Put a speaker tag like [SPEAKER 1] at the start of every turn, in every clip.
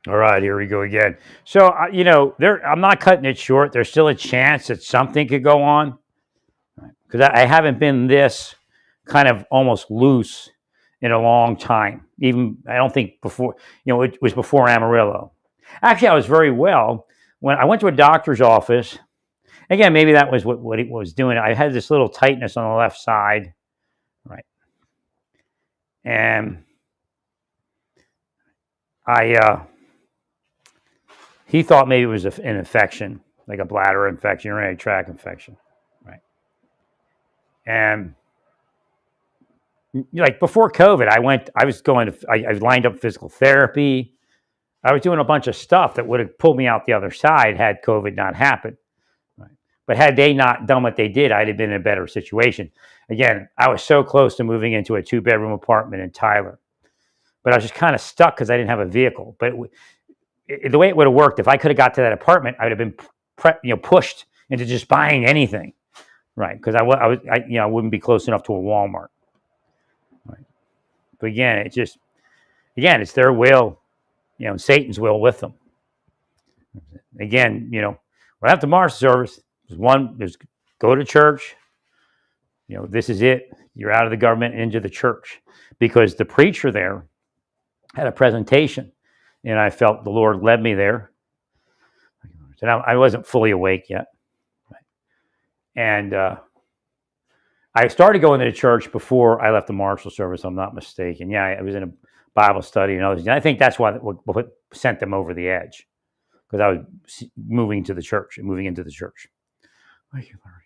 [SPEAKER 1] All right, here we go again. So, I'm not cutting it short. There's still a chance that something could go on because I haven't been this kind of almost loose in a long time. Even I don't think before, it was before Amarillo. Actually, I was very well when I went to a doctor's office. Again, maybe that was what it was doing. I had this little tightness on the left side, right, and I he thought maybe it was an infection, like a bladder infection, urinary tract infection, right? And like before COVID, I lined up physical therapy. I was doing a bunch of stuff that would have pulled me out the other side had COVID not happened. Right? But had they not done what they did, I'd have been in a better situation. Again, I was so close to moving into a 2-bedroom apartment in Tyler, but I was just kind of stuck because I didn't have a vehicle. But the way it would have worked, if I could have got to that apartment, I would have been pushed into just buying anything, right? Because I wouldn't be close enough to a Walmart. Right? But it's their will, Satan's will with them. Again, right after Marshal service, there's go to church. This is it. You're out of the government and into the church, because the preacher there had a presentation, and I felt the Lord led me there. And I wasn't fully awake yet, and I started going to the church before I left the Marshal service. I'm not mistaken. Yeah, I was in a Bible study and others. And I think that's what sent them over the edge, because I was moving into the church. Thank you, Larry.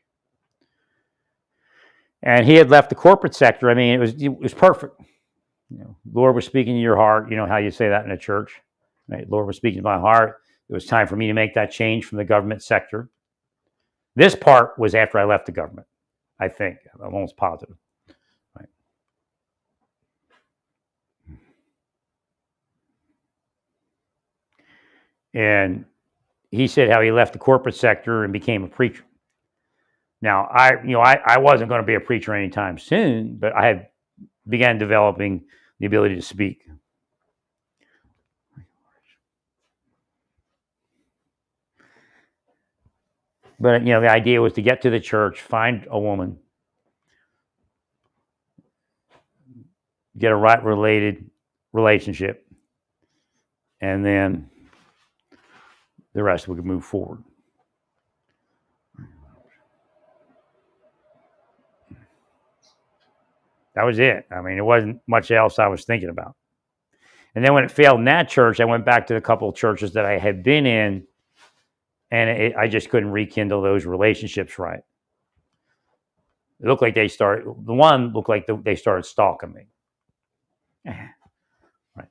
[SPEAKER 1] And he had left the corporate sector. I mean, it was perfect. Lord was speaking to your heart. You know how you say that in a church, right? Lord was speaking to my heart. It was time for me to make that change from the government sector. This part was after I left the government, I think. I'm almost positive. Right. And he said how he left the corporate sector and became a preacher. Now, I wasn't going to be a preacher anytime soon, but I had began developing the ability to speak. But the idea was to get to the church, find a woman, get a right related relationship, and then the rest we could move forward. That was it. I mean, it wasn't much else I was thinking about. And then when it failed in that church, I went back to the couple of churches that I had been in, and I just couldn't rekindle those relationships right. It looked like they started stalking me. Right.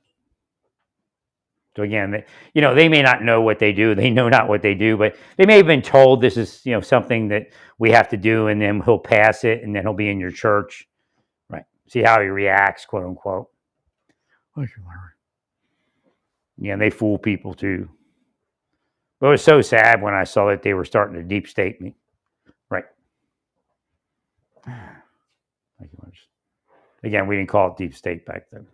[SPEAKER 1] So again, they may not know what they do. They know not what they do, but they may have been told this is, something that we have to do, and then he'll pass it, and then he'll be in your church. Right. See how he reacts, quote unquote. Yeah, and they fool people too. But it was so sad when I saw that they were starting to deep state me. Right. Thank you much. Again, we didn't call it deep state back then.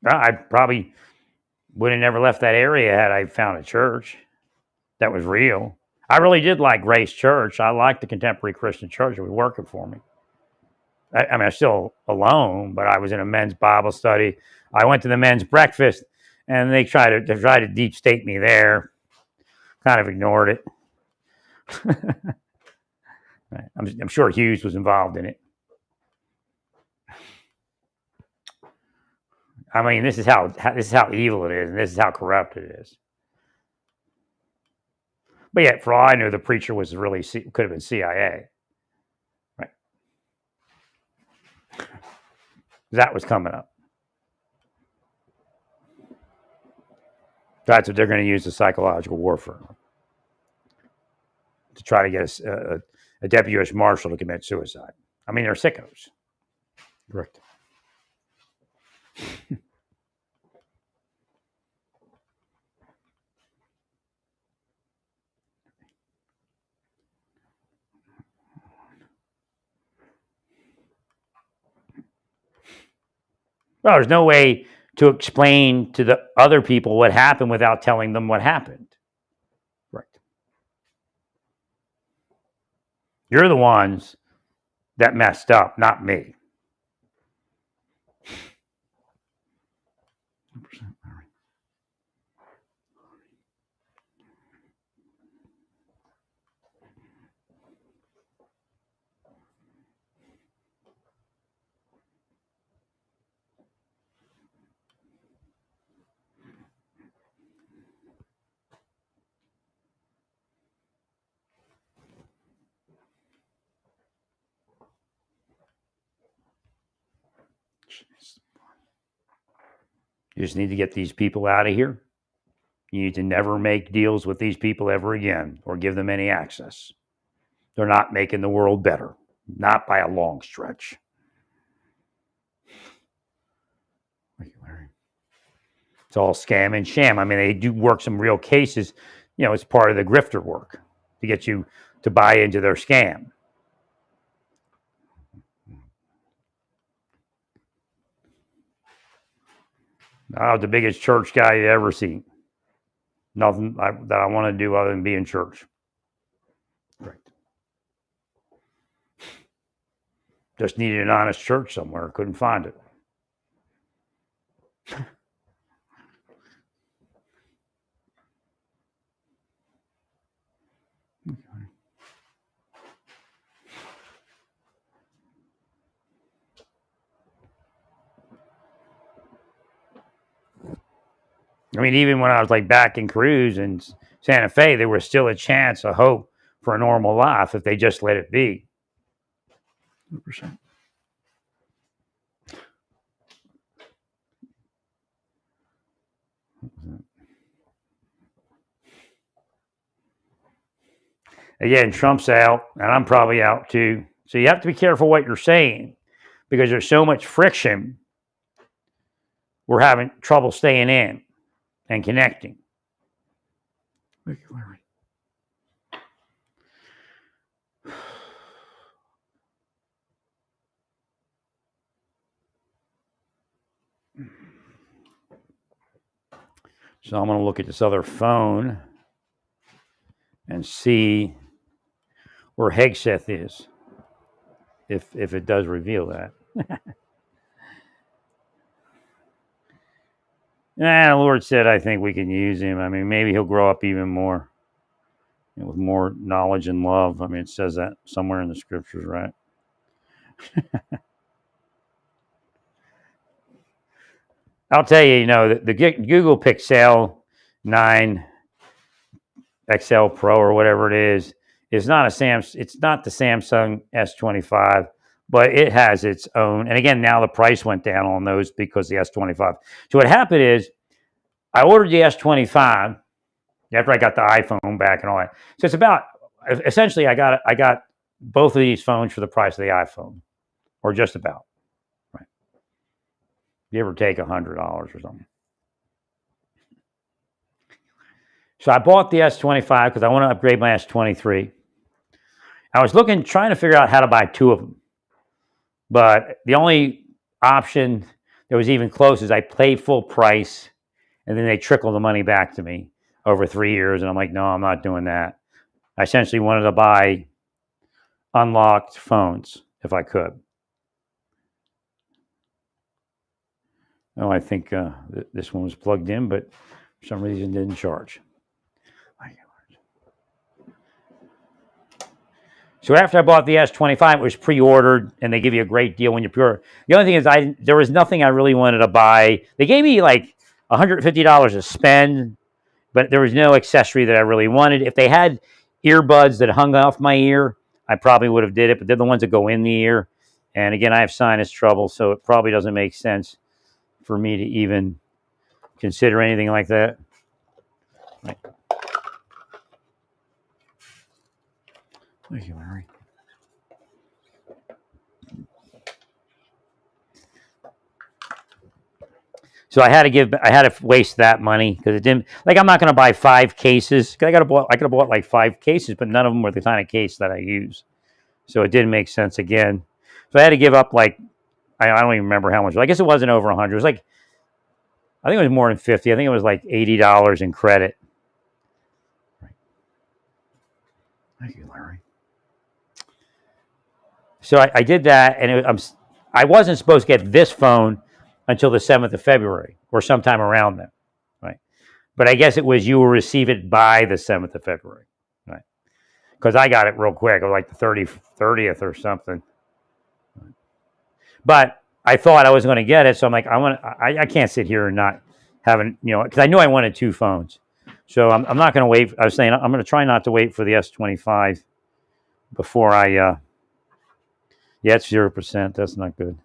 [SPEAKER 1] I probably would have never left that area had I found a church that was real. I really did like Grace Church. I liked the Contemporary Christian Church. It was working for me. I mean, I'm still alone, but I was in a men's Bible study. I went to the men's breakfast, and they tried to deep state me there. Kind of ignored it. I'm sure Hughes was involved in it. I mean, this is how evil it is, and this is how corrupt it is. But yet, for all I knew, the preacher was really could have been CIA, right? That was coming up. That's what they're going to use, the psychological warfare to try to get a deputy U.S. Marshal to commit suicide. I mean, they're sickos. Correct. Well, there's no way to explain to the other people what happened without telling them what happened. Right. You're the ones that messed up, not me. You just need to get these people out of here. You need to never make deals with these people ever again or give them any access. They're not making the world better, not by a long stretch. Thank you, Larry. It's all scam and sham. I mean, they do work some real cases. You know, it's part of the grifter work to get you to buy into their scam. I was the biggest church guy you ever seen. Nothing that I want to do other than be in church. Right. Just needed an honest church somewhere. Couldn't find it. I mean, even when I was like back in Cruz and Santa Fe, there was still a chance, a hope for a normal life if they just let it be. 100%. Again, Trump's out, and I'm probably out too. So you have to be careful what you're saying because there's so much friction. We're having trouble staying in and connecting. Thank you, Larry. So I'm going to look at this other phone and see where Hegseth is, if it does reveal that. The Lord said, I think we can use him. I mean, maybe he'll grow up even more, with more knowledge and love. I mean, it says that somewhere in the scriptures, right? I'll tell you, the Google Pixel 9 XL Pro or whatever it is not it's not the Samsung S25, but it has its own. And again, now the price went down on those because the S25. So what happened is I ordered the S25 after I got the iPhone back and all that. So it's about, essentially I got both of these phones for the price of the iPhone, or just about. Right. Give or take $100 or something. So I bought the S25 because I want to upgrade my S23. I was trying to figure out how to buy two of them. But the only option that was even close is I paid full price, and then they trickle the money back to me over 3 years. And I'm like, no, I'm not doing that. I essentially wanted to buy unlocked phones if I could. Oh, I think this one was plugged in, but for some reason didn't charge. So after I bought the S25, it was pre-ordered, and they give you a great deal when you pre-order. The only thing is, there was nothing I really wanted to buy. They gave me like $150 to spend, but there was no accessory that I really wanted. If they had earbuds that hung off my ear, I probably would have did it, but they're the ones that go in the ear. And again, I have sinus trouble, so it probably doesn't make sense for me to even consider anything like that. Right. Thank you, Larry. So I had to waste that money because it didn't, like, I'm not going to buy 5 cases. I could have bought like 5 cases, but none of them were the kind of case that I use. So it didn't make sense again. So I had to give up like I don't even remember how much. I guess it wasn't over 100. It was like, I think it was more than 50. I think it was like $80 in credit. Right. Thank you, Larry. So I did that, and I wasn't supposed to get this phone until the 7th of February or sometime around then, right? But I guess it was you will receive it by the 7th of February, right? Because I got it real quick. It was like the 30th or something. But I thought I was going to get it, so I'm like, I can't sit here and not having, because I knew I wanted 2 phones. So I'm not going to wait. I was saying I'm going to try not to wait for the S25 before I, yeah, it's 0%. That's not good.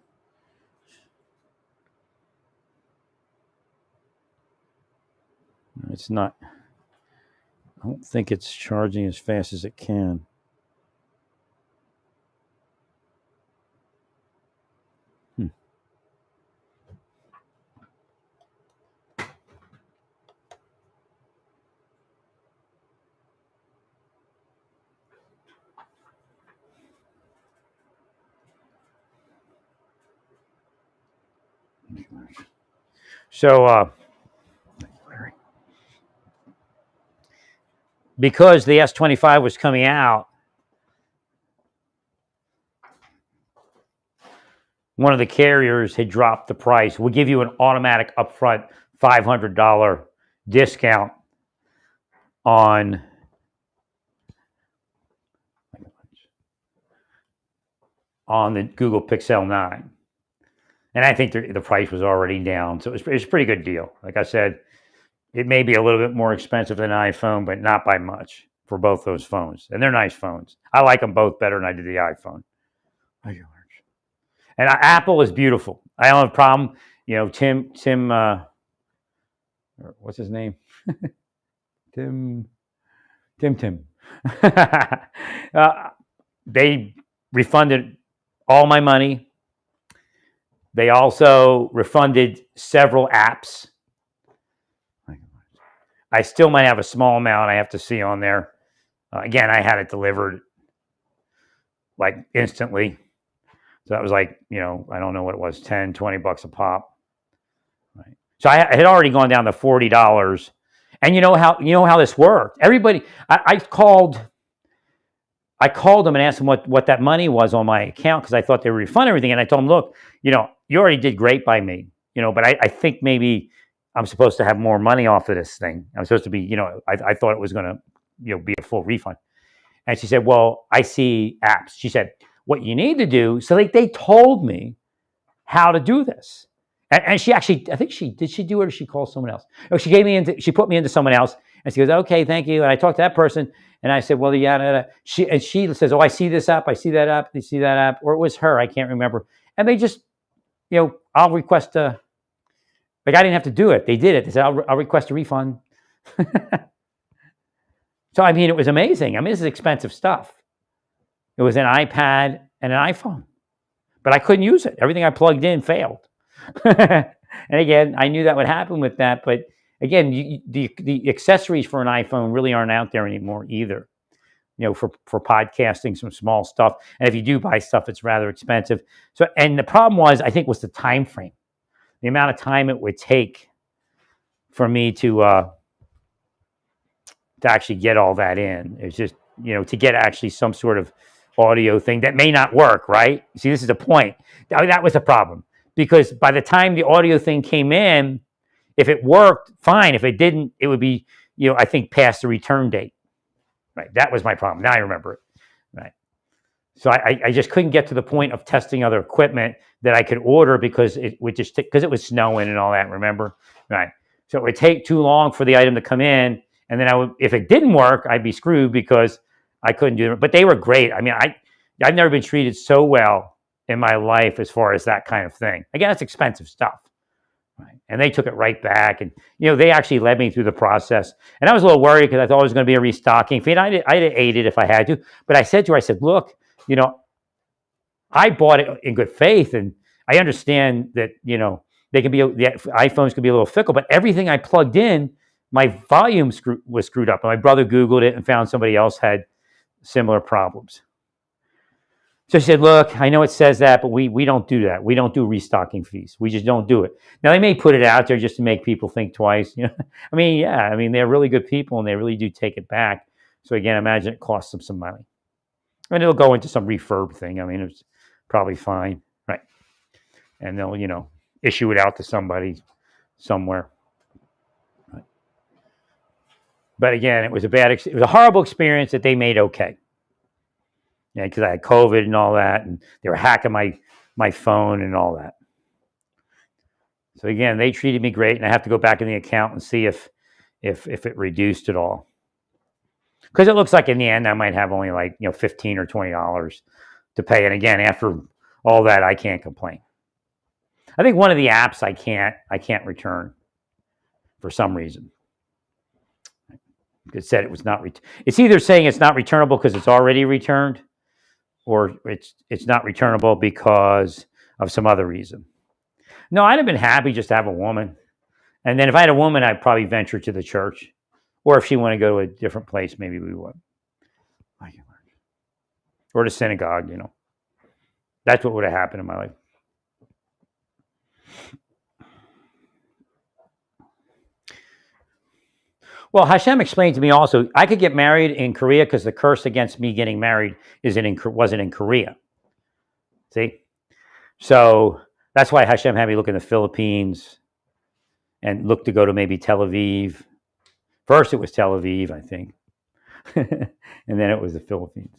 [SPEAKER 1] It's not, I don't think it's charging as fast as it can. So, because the S25 was coming out, one of the carriers had dropped the price. We'll give you an automatic upfront $500 discount on the Google Pixel 9. And I think the price was already down. So it was a pretty good deal. Like I said, it may be a little bit more expensive than an iPhone, but not by much for both those phones. And they're nice phones. I like them both better than I did the iPhone. And Apple is beautiful. I don't have a problem. Tim, what's his name? Tim. They refunded all my money. They also refunded several apps. I still might have a small amount I have to see on there. Again, I had it delivered like instantly. So that was like, I don't know what it was, $10, $20 a pop. Right. So I had already gone down to $40. And you know how this worked. Everybody, I called them and asked them what that money was on my account because I thought they would refund everything. And I told them, look, you already did great by me, but I think maybe I'm supposed to have more money off of this thing. I'm supposed to be, I thought it was going to, be a full refund. And she said, well, I see apps. She said, what you need to do, so they told me how to do this. And she actually, I think did she do it or she called someone else? Oh, she put me into someone else and she goes, okay, thank you. And I talked to that person and I said, well, yeah, she says, oh, I see this app. I see that app. They see that app. Or it was her. I can't remember. And they just, I'll request I didn't have to do it. They did it. They said, I'll request a refund. So, it was amazing. This is expensive stuff. It was an iPad and an iPhone, but I couldn't use it. Everything I plugged in failed. And again, I knew that would happen with that. But again, the accessories for an iPhone really aren't out there anymore either. For podcasting, some small stuff. And if you do buy stuff, it's rather expensive. So, and the problem was the time frame. The amount of time it would take for me to actually get all that in. It's just, to get actually some sort of audio thing that may not work, right? See, this is the point. That was the problem. Because by the time the audio thing came in, if it worked, fine. If it didn't, it would be, I think past the return date. Right. That was my problem. Now I remember it. Right. So I just couldn't get to the point of testing other equipment that I could order because it would just because it was snowing and all that, remember? Right. So it would take too long for the item to come in. And then if it didn't work, I'd be screwed because I couldn't do it. But they were great. I've never been treated so well in my life as far as that kind of thing. Again, it's expensive stuff. Right. And they took it right back. And, they actually led me through the process. And I was a little worried because I thought it was going to be a restocking fee. And I'd ate it if I had to. But I said to her, look, I bought it in good faith. And I understand that, the iPhones can be a little fickle. But everything I plugged in, my volume was screwed up. And my brother Googled it and found somebody else had similar problems. So she said, look, I know it says that, but we don't do that. We don't do restocking fees. We just don't do it. Now, they may put it out there just to make people think twice. I mean, yeah, I mean, they're really good people and they really do take it back. So again, imagine it costs them some money. And it'll go into some refurb thing. I mean, it's probably fine. Right. And they'll, issue it out to somebody somewhere. Right. But again, it was a horrible experience that they made okay. Yeah, because I had COVID and all that, and they were hacking my phone and all that. So again, they treated me great, and I have to go back in the account and see if it reduced at all. Because it looks like in the end I might have only like $15 or $20 to pay. And again, after all that, I can't complain. I think one of the apps I can't return for some reason. It said it was not. It's either saying it's not returnable because it's already returned, or it's not returnable because of some other reason. No, I'd have been happy just to have a woman. And then if I had a woman, I'd probably venture to the church. Or if she wanted to go to a different place, maybe we would. Or the synagogue, That's what would have happened in my life. Well, Hashem explained to me also, I could get married in Korea because the curse against me getting married wasn't in Korea. See? So that's why Hashem had me look in the Philippines and look to go to maybe Tel Aviv. First it was Tel Aviv, I think. And then it was the Philippines.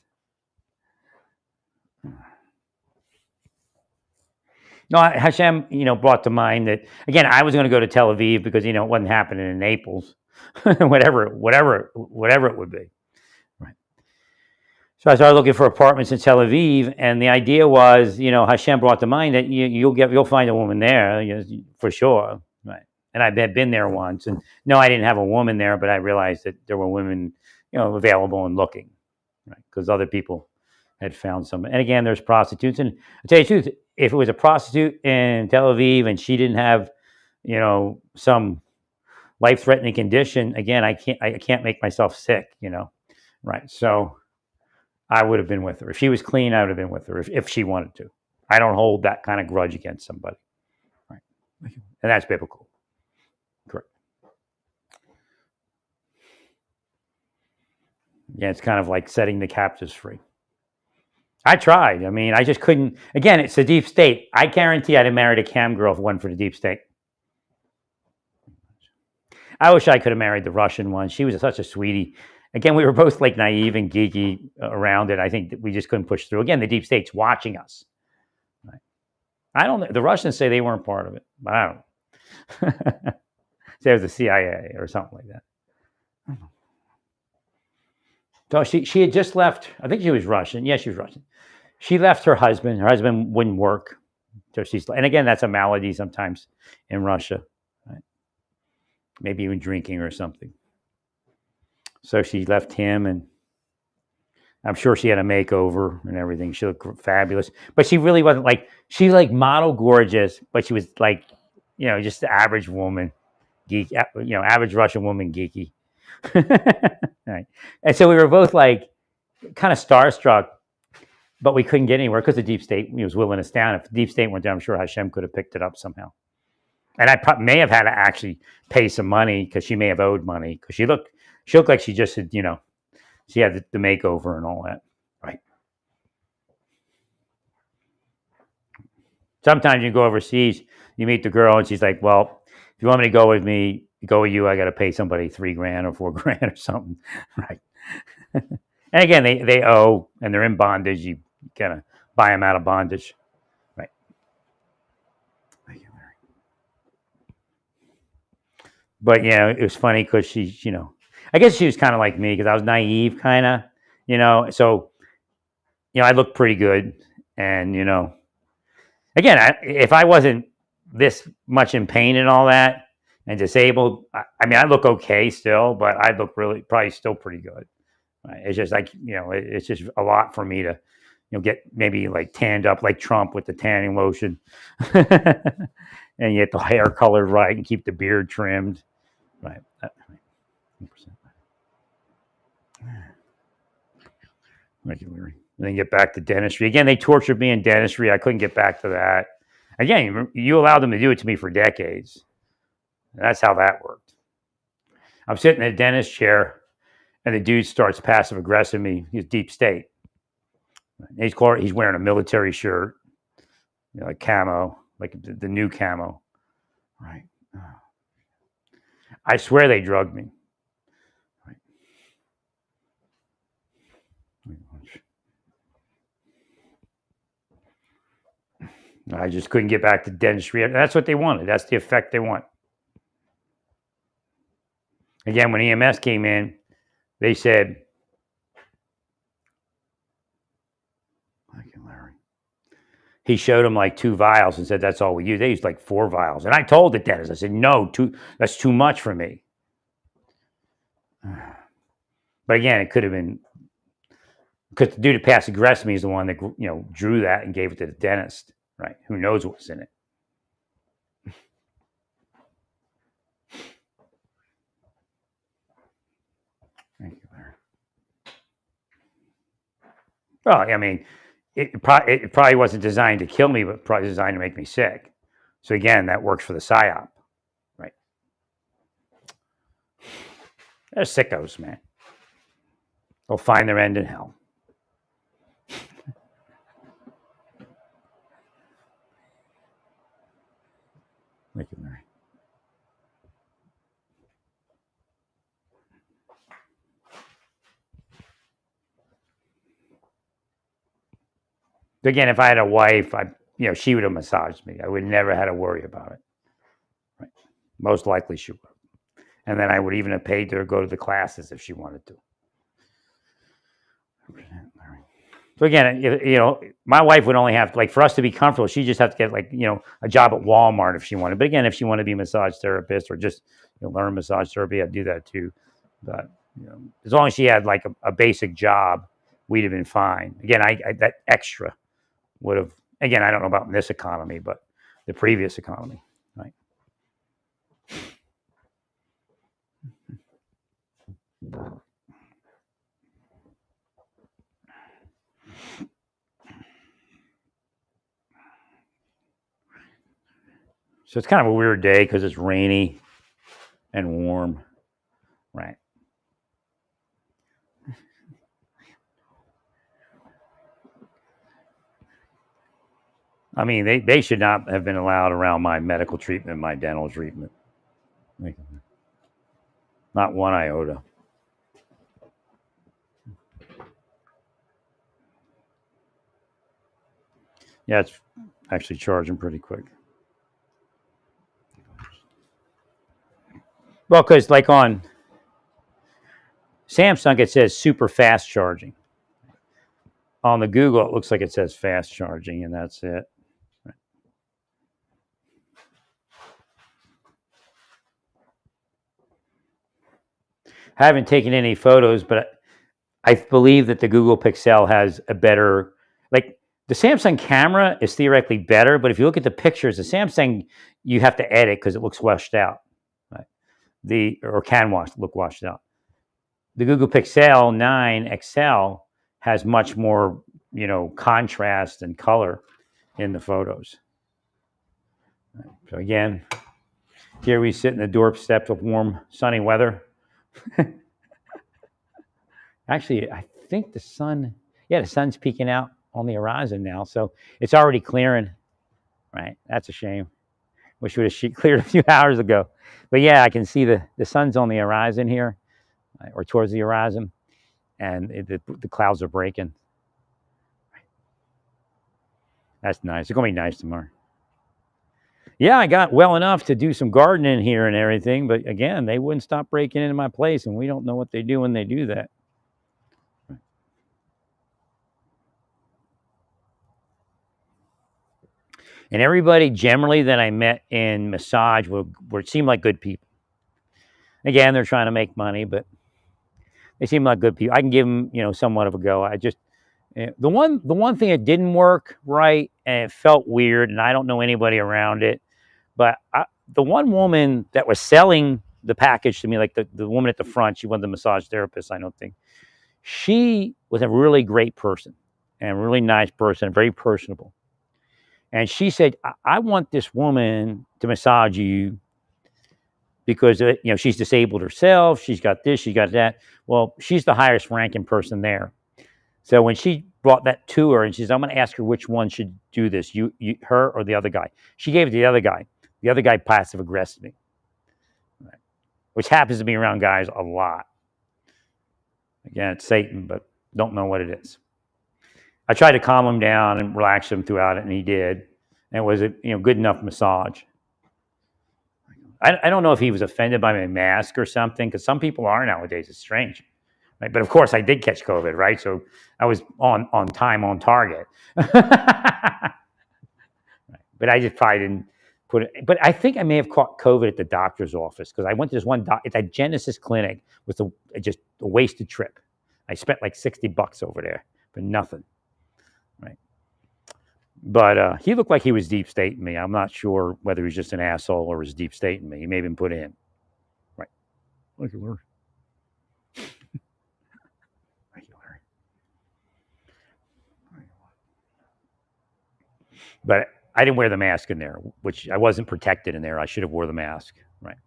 [SPEAKER 1] No, Hashem, brought to mind that, again, I was going to go to Tel Aviv because, it wasn't happening in Naples, whatever it would be. Right. So I started looking for apartments in Tel Aviv, and the idea was, Hashem brought to mind that you'll find a woman there, for sure. Right. And I had been there once, and no, I didn't have a woman there, but I realized that there were women, available and looking, right? Because other people had found some. And again, there's prostitutes. And I'll tell you the truth, if it was a prostitute in Tel Aviv and she didn't have, some life-threatening condition, again, I can't make myself sick, right? So I would have been with her. If she was clean, I would have been with her if she wanted to. I don't hold that kind of grudge against somebody, right? And that's biblical. Correct. Yeah, it's kind of like setting the captives free. I tried. I mean, I just couldn't. Again, it's the deep state. I guarantee I'd have married a cam girl if it wasn't for the deep state. I wish I could have married the Russian one. She was such a sweetie. Again, we were both like naive and geeky around it. I think that we just couldn't push through. Again, the deep state's watching us. Right? I don't know. The Russians say they weren't part of it, but I don't know. Say it was the CIA or something like that. I don't know. So she had just left. I think she was Russian. Yeah, she was Russian. She left her husband. Her husband wouldn't work. So and again, that's a malady sometimes in Russia. Right? Maybe even drinking or something. So she left him, and I'm sure she had a makeover and everything. She looked fabulous. But she really wasn't she was model gorgeous, but she was just the average woman, geek, average Russian woman, geeky. Right. And so we were both kind of starstruck, but we couldn't get anywhere because the deep state was willing us down. If the deep state went down, I'm sure Hashem could have picked it up somehow. And I may have had to actually pay some money because she may have owed money because she looked like she just had, she had the makeover and all that. Right. Sometimes you go overseas, you meet the girl and she's like, well, if you want me to go with you, I got to pay somebody $3,000 or $4,000 or something. Right. And again, they owe and they're in bondage. You kind of buy them out of bondage. Right. But it was funny because she, I guess she was kind of like me because I was naive, kind of, so, I looked pretty good. And, again, if I wasn't this much in pain and all that and disabled, I look okay still, but I look probably still pretty good. Right? It's just it's just a lot for me to, get maybe tanned up like Trump with the tanning lotion and get the hair colored right and keep the beard trimmed. Right. Thank you, Larry. And then get back to dentistry. Again, they tortured me in dentistry. I couldn't get back to that. Again, you allowed them to do it to me for decades. That's how that worked. I'm sitting in a dentist chair, and the dude starts passive aggressing me. He's deep state. He's wearing a military shirt, like camo, like the new camo. Right. I swear they drugged me. Right. I just couldn't get back to dentistry. That's what they wanted. That's the effect they want. Again, when EMS came in, they said, thank you, Larry. He showed them like 2 vials and said, that's all we use. They used like 4 vials. And I told the dentist, I said, no, that's too much for me. But again, it could have been, because the dude that passive aggressed me is the one that, drew that and gave it to the dentist, right? Who knows what's in it. Thank you, Larry. Well, I mean, it probably wasn't designed to kill me, but probably designed to make me sick. So again, that works for the PSYOP, right? They're sickos, man. They'll find their end in hell. Thank you, Mary. Again, if I had a wife, she would have massaged me. I would never had to worry about it. Right? Most likely she would. And then I would even have paid her to go to the classes if she wanted to. So again, my wife would only have, like, for us to be comfortable, she just have to get, like, a job at Walmart if she wanted. But again, if she wanted to be a massage therapist or just learn massage therapy, I'd do that too. But as long as she had like a basic job, we'd have been fine. Again, I that extra would have. Again, I don't know about this economy, but the previous economy, right? So it's kind of a weird day because it's rainy and warm, right? I mean, they should not have been allowed around my medical treatment, my dental treatment. Not one iota. Yeah, it's actually charging pretty quick. Well, because like on Samsung, it says super fast charging. On the Google, it looks like it says fast charging, and that's it. I haven't taken any photos, but I believe that the Google Pixel has a better, like, the Samsung camera is theoretically better, but if you look at the pictures, the Samsung, you have to edit because it looks washed out, right? Or can look washed out. The Google Pixel 9 XL has much more, contrast and color in the photos. So again, here we sit in the doorstep of warm, sunny weather. Actually, I think the sun's peeking out on the horizon now, so it's already clearing. Right, that's a shame. Wish we would have cleared a few hours ago. But yeah, I can see the sun's on the horizon here, or towards the horizon, and the clouds are breaking. That's nice. It's gonna be nice tomorrow. Yeah, I got well enough to do some gardening here and everything, but again, they wouldn't stop breaking into my place, and we don't know what they do when they do that. And everybody generally that I met in massage seemed like good people. Again, they're trying to make money, but they seem like good people. I can give them, somewhat of a go. The one thing that didn't work right, and it felt weird, and I don't know anybody around it, but the one woman that was selling the package to me, like the woman at the front, she wasn't the massage therapist, I don't think. She was a really great person and a really nice person, very personable. And she said, I want this woman to massage you because she's disabled herself. She's got this, she's got that. Well, she's the highest ranking person there. So when she brought that to her and she said, I'm going to ask her which one should do this, her or the other guy. She gave it to the other guy. The other guy passive aggressed me, right? Which happens to be around guys a lot. Again, it's Satan, but don't know what it is. I tried to calm him down and relax him throughout it, and he did. And it was a good enough massage. I don't know if he was offended by my mask or something, because some people are nowadays. It's strange. Right? But of course, I did catch COVID, right? So I was on time, on target. Right. But I just probably didn't put it. But I think I may have caught COVID at the doctor's office, because I went to this one it's at Genesis Clinic. It was just a wasted trip. I spent like $60 over there for nothing. Right. But he looked like he was deep stating me. I'm not sure whether he's just an asshole or was deep stating me. He may have been put in. Right. Thank you, Larry. Thank you, Larry. But I didn't wear the mask in there, which I wasn't protected in there. I should have wore the mask. Right.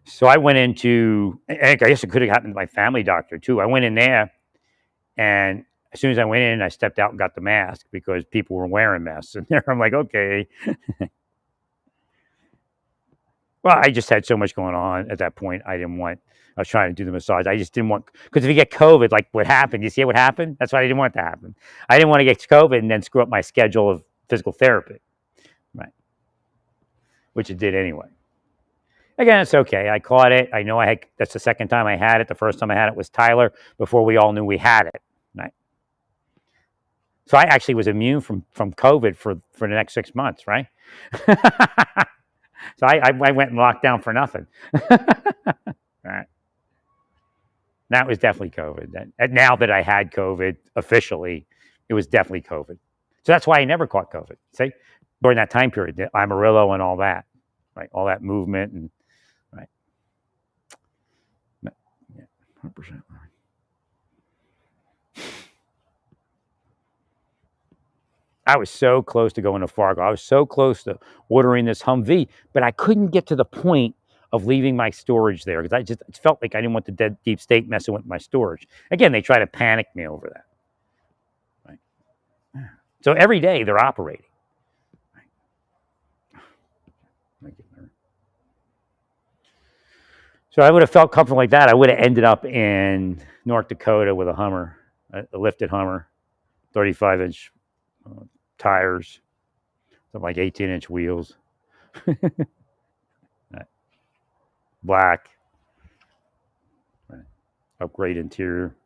[SPEAKER 1] So I went into, I guess it could have happened to my family doctor too. I went in there, and as soon as I went in, I stepped out and got the mask because people were wearing masks in there. I'm like, okay. Well, I just had so much going on at that point. I was trying to do the massage. I just didn't want, because if you get COVID, like what happened, you see what happened? That's why I didn't want it to happen. I didn't want to get COVID and then screw up my schedule of physical therapy. Right. Which it did anyway. Again, it's okay. I caught it. I know that's the second time I had it. The first time I had it was Tyler, before we all knew we had it. Right. So I actually was immune from COVID for the next 6 months, right? So I went and locked down for nothing. Right. That was definitely COVID. And now that I had COVID officially, it was definitely COVID. So that's why I never caught COVID. See, during that time period, the Amarillo and all that, right? All that movement and right. Yeah, 100%. I was so close to going to Fargo. I was so close to ordering this Humvee, but I couldn't get to the point of leaving my storage there because I just felt like I didn't want the deep state messing with my storage. Again, they try to panic me over that. Right? So every day they're operating. Right? So I would have felt comfortable like that. I would have ended up in North Dakota with a Hummer, a lifted Hummer, 35-inch tires, something like 18-inch wheels. Black. Right. Upgrade interior.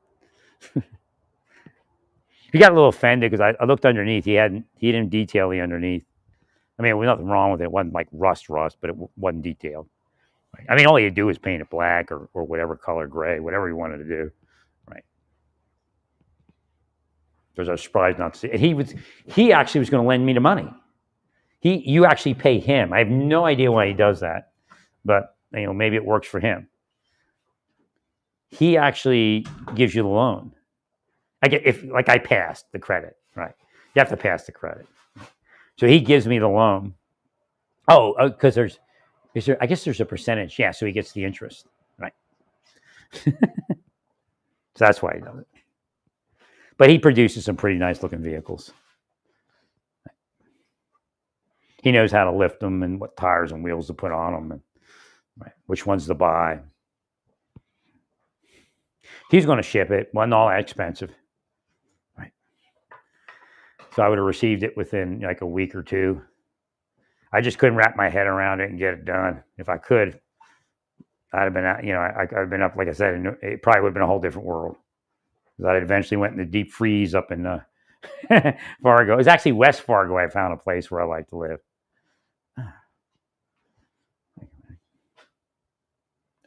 [SPEAKER 1] He got a little offended because I looked underneath. He didn't detail the underneath. I mean, there was nothing wrong with it. It wasn't like rust, but it wasn't detailed. Right. I mean, all you do is paint it black or whatever color, gray, whatever you wanted to do. Right. Because I was surprised not to see. And he actually was going to lend me the money. You actually pay him. I have no idea why he does that, but maybe it works for him. He actually gives you the loan. I passed the credit, right? You have to pass the credit. So he gives me the loan. Oh, because I guess there's a percentage. Yeah, so he gets the interest, right? So that's why he does it. But he produces some pretty nice looking vehicles. He knows how to lift them and what tires and wheels to put on them and right, which ones to buy. He's going to ship it. Wasn't all that expensive. Right. So I would have received it within like a week or two. I just couldn't wrap my head around it and get it done. If I could, I'd have been, I'd been up, like I said, it probably would have been a whole different world. I eventually went in the deep freeze up in Fargo. It was actually West Fargo. I found a place where I like to live.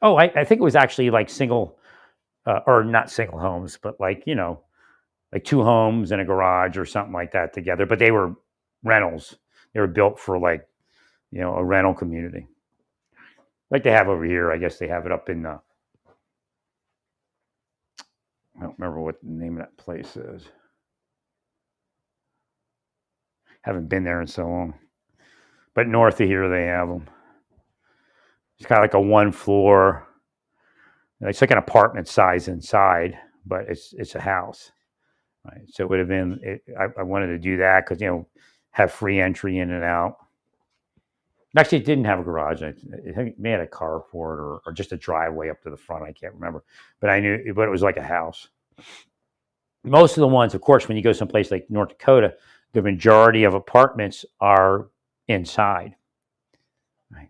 [SPEAKER 1] Oh, I think it was actually like single, or not single homes, but like, like two homes and a garage or something like that together. But they were rentals. They were built for like, a rental community. Like they have over here. I guess they have it up in don't remember what the name of that place is. Haven't been there in so long. But north of here, they have them. It's kind of like a one floor. It's like an apartment size inside, but it's a house. Right. So it would have been. I wanted to do that because have free entry in and out. Actually, it didn't have a garage. I think it may have a carport or just a driveway up to the front. I can't remember, but I knew. But it was like a house. Most of the ones, of course, when you go someplace like North Dakota, the majority of apartments are inside. Right.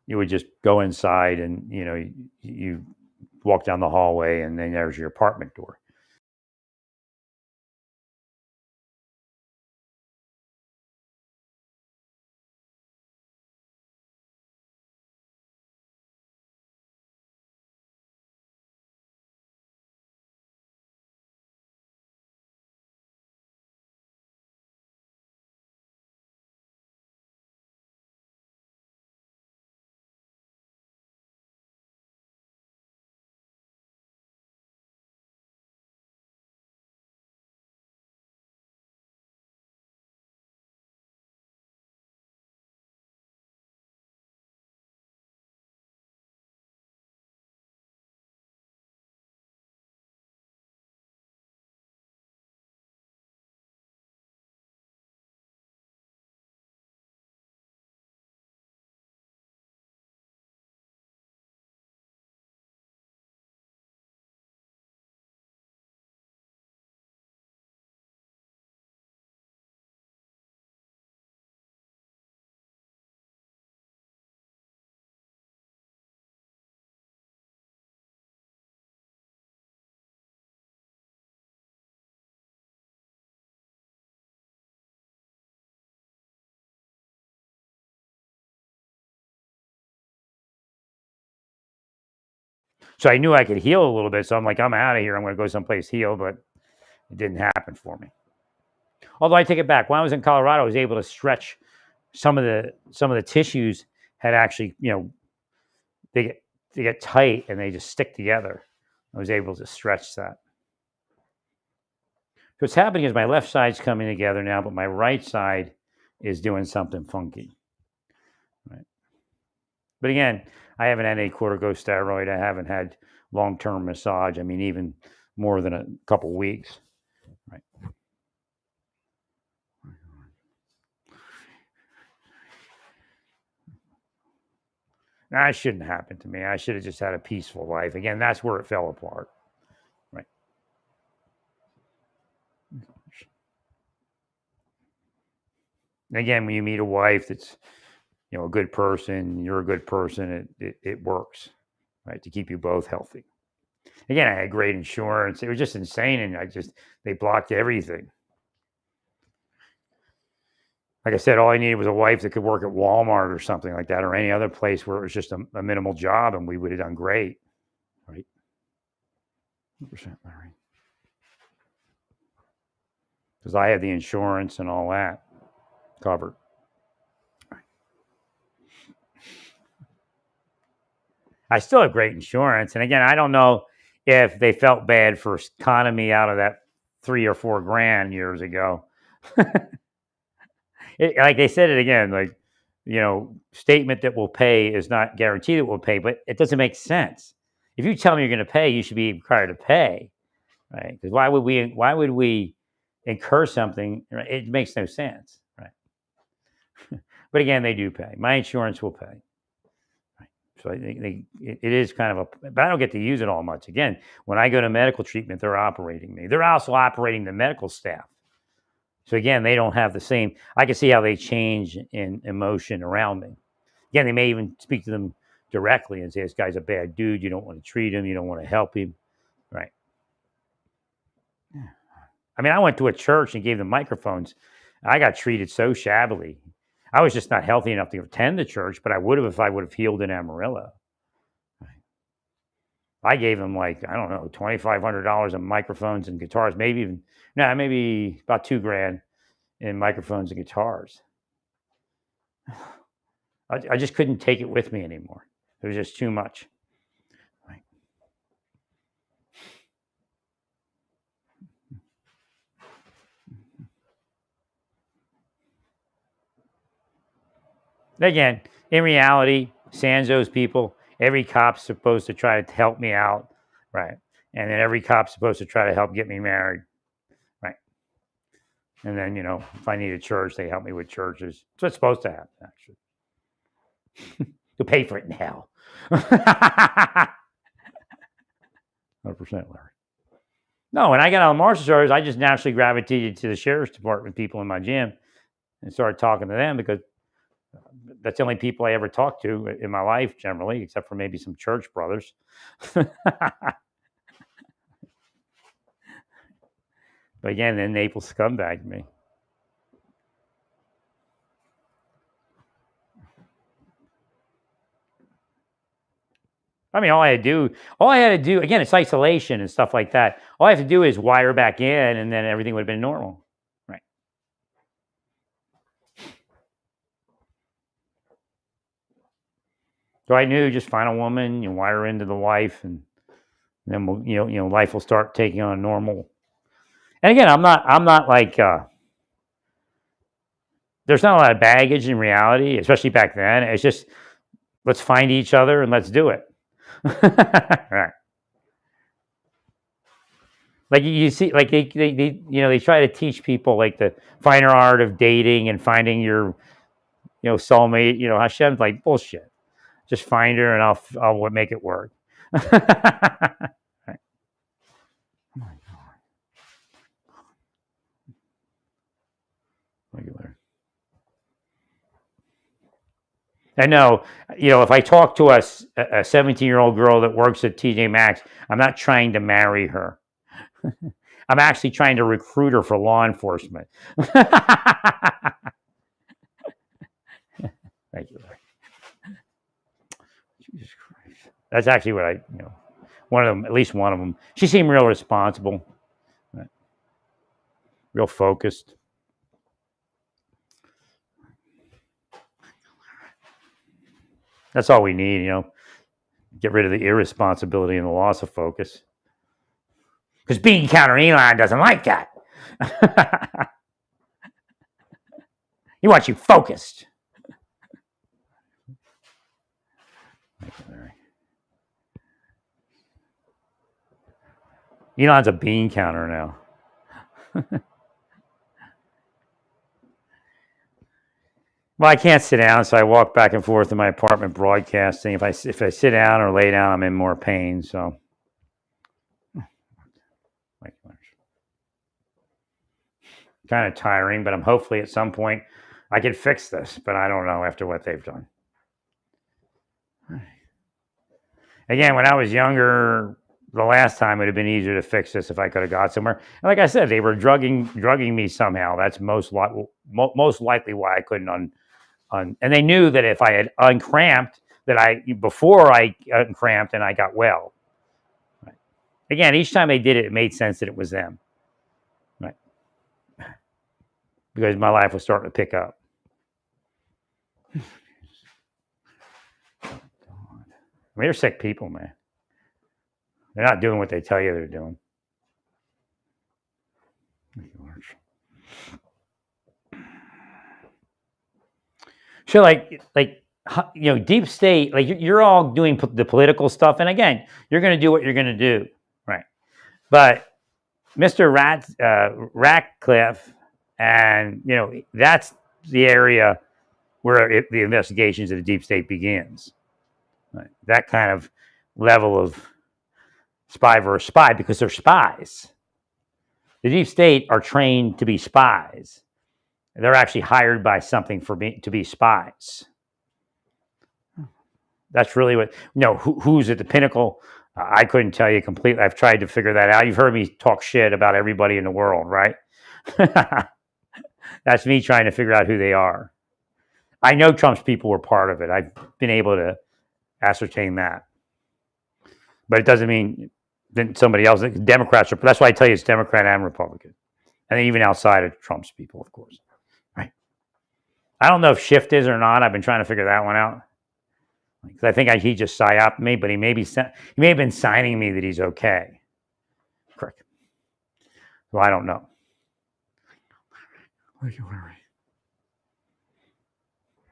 [SPEAKER 1] You would just go inside, and you walk down the hallway, and then there's your apartment door. So I knew I could heal a little bit. So I'm like, I'm out of here. I'm going to go someplace heal, but it didn't happen for me. Although I take it back. When I was in Colorado, I was able to stretch some of the tissues had actually, they get tight and they just stick together. I was able to stretch that. So what's happening is my left side's coming together now, but my right side is doing something funky. Right. But again, I haven't had any corticosteroid. I haven't had long-term massage. I mean, even more than a couple weeks. Right. That shouldn't happen to me. I should have just had a peaceful life. Again, that's where it fell apart. Right. And again, when you meet a wife that's, a good person, you're a good person, it works, right, to keep you both healthy. Again, I had great insurance. It was just insane, and they blocked everything. Like I said, all I needed was a wife that could work at Walmart or something like that, or any other place where it was just a minimal job, and we would have done great, right? 100%, Larry. Because I had the insurance and all that covered. I still have great insurance, and again, I don't know if they felt bad for conning me out of that $3 or $4 grand years ago. Like they said it again, like, statement that will pay is not guaranteed it will pay, but it doesn't make sense. If you tell me you're going to pay, you should be required to pay, right? Because why would we incur something? Right? It makes no sense, right? But again, they do pay. My insurance will pay. Right? So I think it is kind of but I don't get to use it all much. Again, when I go to medical treatment, they're operating me. They're also operating the medical staff. So again, they don't have the same. I can see how they change in emotion around me. Again, they may even speak to them directly and say, "This guy's a bad dude. You don't want to treat him. You don't want to help him." Right. I mean, I went to a church and gave them microphones. I got treated so shabbily. I was just not healthy enough to attend the church, but I would have if I would have healed in Amarillo. I gave them like, I don't know, $2,500 in microphones and guitars, maybe about $2 grand in microphones and guitars. I just couldn't take it with me anymore. It was just too much. Right. Again, in reality, sans those people, every cop's supposed to try to help me out, right? And then every cop's supposed to try to help get me married, right? And then, if I need a church, they help me with churches. That's what's supposed to happen, actually. You'll pay for it in hell. 100%, Larry. No, when I got on martial arts, I just naturally gravitated to the sheriff's department people in my gym and started talking to them because that's the only people I ever talked to in my life, generally, except for maybe some church brothers. But again, then Naples scumbagged me. I mean, all I had to do, again, it's isolation and stuff like that. All I have to do is wire back in, and then everything would have been normal, right? So I knew just find a woman, you wire into the wife, and then life will start taking on normal. And again, I'm not like there's not a lot of baggage in reality, especially back then. It's just let's find each other and let's do it. Right. Like you see, like they try to teach people like the finer art of dating and finding your soulmate. Hashem's like bullshit. Just find her and I'll make it work. Right. Oh my God. Regular. I know, if I talk to a 17-year-old girl that works at TJ Maxx, I'm not trying to marry her. I'm actually trying to recruit her for law enforcement. Thank you, Larry. Jesus Christ. That's actually what one of them, at least one of them. She seemed real responsible, right? Real focused. That's all we need, get rid of the irresponsibility and the loss of focus. Because bean counter Elon doesn't like that. He wants you focused. Elon's a bean counter now. Well, I can't sit down, so I walk back and forth in my apartment broadcasting. If I sit down or lay down, I'm in more pain. So, kind of tiring, but I'm hopefully at some point I can fix this. But I don't know after what they've done. Again, when I was younger, the last time it would have been easier to fix this if I could have got somewhere. And like I said, they were drugging me somehow. That's most likely why I couldn't and they knew that if I had uncramped, before I uncramped and I got well. Right. Again, each time they did it, it made sense that it was them. Right. Because my life was starting to pick up. I mean, they're sick people, man. They're not doing what they tell you they're doing. So, deep state, like you're all doing the political stuff, and again, you're going to do what you're going to do, right? But Mr. Ratcliffe, and that's the area where the investigations of the deep state begins. Right? That kind of level of spy versus spy, because they're spies. The deep state are trained to be spies. They're actually hired by something to be spies. That's really what, who's at the pinnacle? I couldn't tell you completely. I've tried to figure that out. You've heard me talk shit about everybody in the world, right? That's me trying to figure out who they are. I know Trump's people were part of it. I've been able to ascertain that. But it doesn't mean that somebody else, Democrats, that's why I tell you it's Democrat and Republican. And even outside of Trump's people, of course. Right? I don't know if Schiff is or not. I've been trying to figure that one out. Because I think he just psyoped me, but he may have been signing me that he's okay. Correct. Well, I don't know.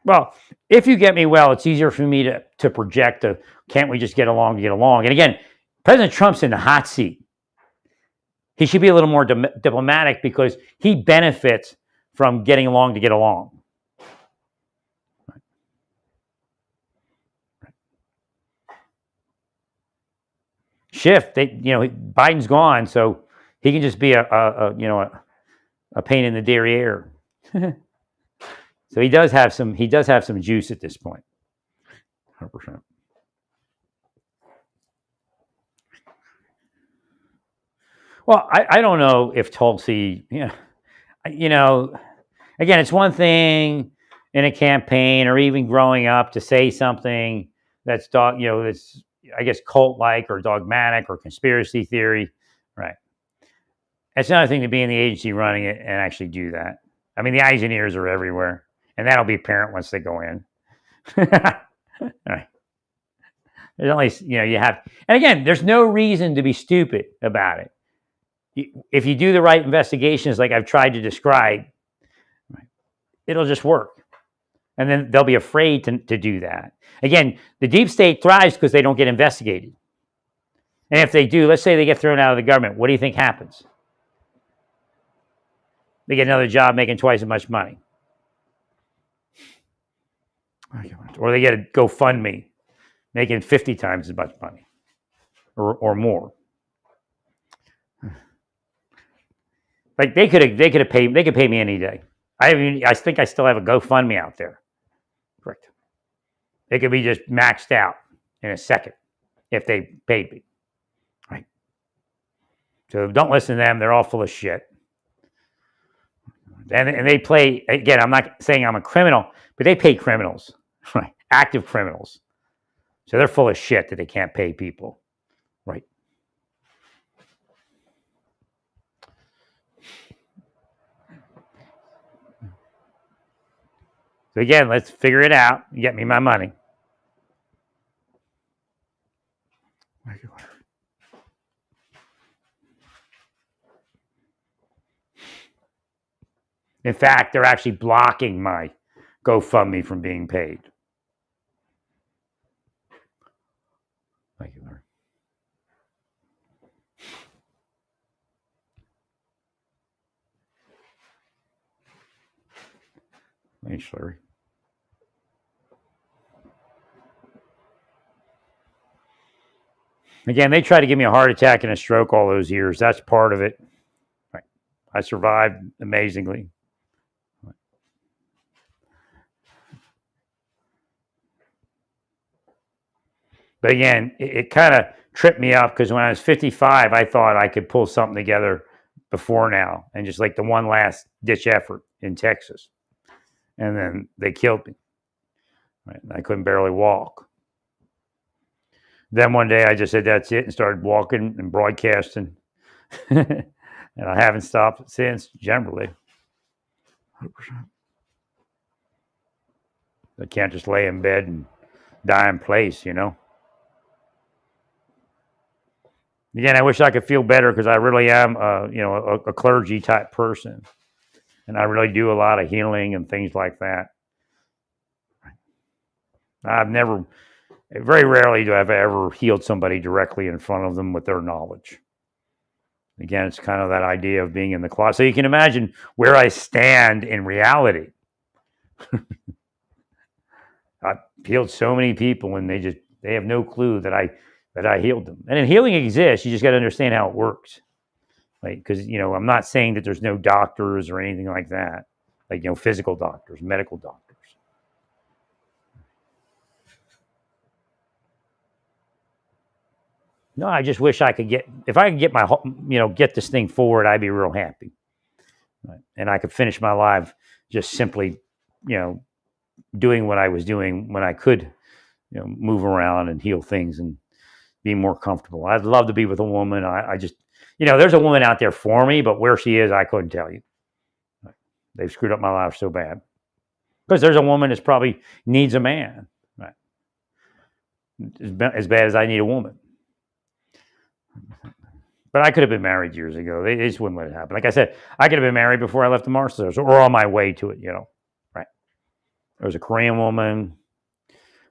[SPEAKER 1] Well, if you get me well, it's easier for me to project a can't we just get along to get along? And again, President Trump's in the hot seat. He should be a little more diplomatic because he benefits from getting along to get along. Shift, Biden's gone, so he can just be a pain in the derriere. So he does have some juice at this point. 100%. Well, I don't know if Tulsi, again, it's one thing in a campaign or even growing up to say something that's that's I guess cult-like or dogmatic or conspiracy theory, right? It's another thing to be in the agency running it and actually do that. I mean, the eyes and ears are everywhere, and that'll be apparent once they go in. All right. There's only, you have, and again, there's no reason to be stupid about it. If you do the right investigations, like I've tried to describe, right, it'll just work. And then they'll be afraid to do that. Again, the deep state thrives because they don't get investigated. And if they do, let's say they get thrown out of the government, what do you think happens? They get another job making twice as much money. Or they get a GoFundMe making 50 times as much money or more. Like they could pay me any day. I think I still have a GoFundMe out there. Correct. It could be just maxed out in a second if they paid me. Right. So don't listen to them. They're all full of shit. And they play, again, I'm not saying I'm a criminal, but they pay criminals, right? Active criminals. So they're full of shit that they can't pay people. Right. So again, let's figure it out and get me my money. In fact, they're actually blocking my GoFundMe from being paid. Thank you, Larry. Thanks, Larry. Again, they tried to give me a heart attack and a stroke all those years. That's part of it. Right. I survived amazingly. Right. But again, it kind of tripped me up because when I was 55, I thought I could pull something together before now and just like the one last ditch effort in Texas. And then they killed me. Right. I couldn't barely walk. Then one day I just said, that's it, and started walking and broadcasting. And I haven't stopped since, generally. 100%. I can't just lay in bed and die in place, Again, I wish I could feel better because I really am, a clergy type person. And I really do a lot of healing and things like that. Very rarely do I've ever healed somebody directly in front of them with their knowledge. Again, it's kind of that idea of being in the closet. So you can imagine where I stand in reality. I've healed so many people and they have no clue that I healed them. And healing exists. You just got to understand how it works. Like, because, I'm not saying that there's no doctors or anything like that. Like, physical doctors, medical doctors. No, I just wish I could if I could get get this thing forward, I'd be real happy. Right? And I could finish my life just simply, doing what I was doing when I could, move around and heal things and be more comfortable. I'd love to be with a woman. I just, there's a woman out there for me, but where she is, I couldn't tell you. Right? They've screwed up my life so bad. Because there's a woman that probably needs a man. Right? As bad as I need a woman. But I could have been married years ago. They just wouldn't let it happen. Like I said, I could have been married before I left the Marshall Service or on my way to it, Right. There was a Korean woman,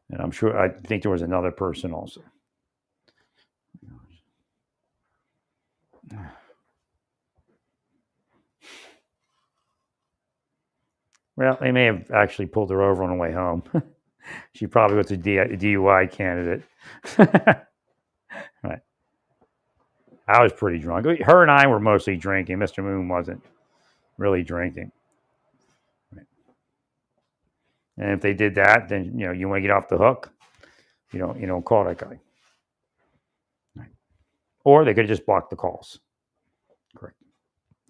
[SPEAKER 1] and I think there was another person also. Well, they may have actually pulled her over on the way home. She probably was a DUI candidate. Right. I was pretty drunk. Her and I were mostly drinking. Mr. Moon wasn't really drinking. Right. And if they did that, then you want to get off the hook. You don't call that guy. Right. Or they could have just blocked the calls. Correct.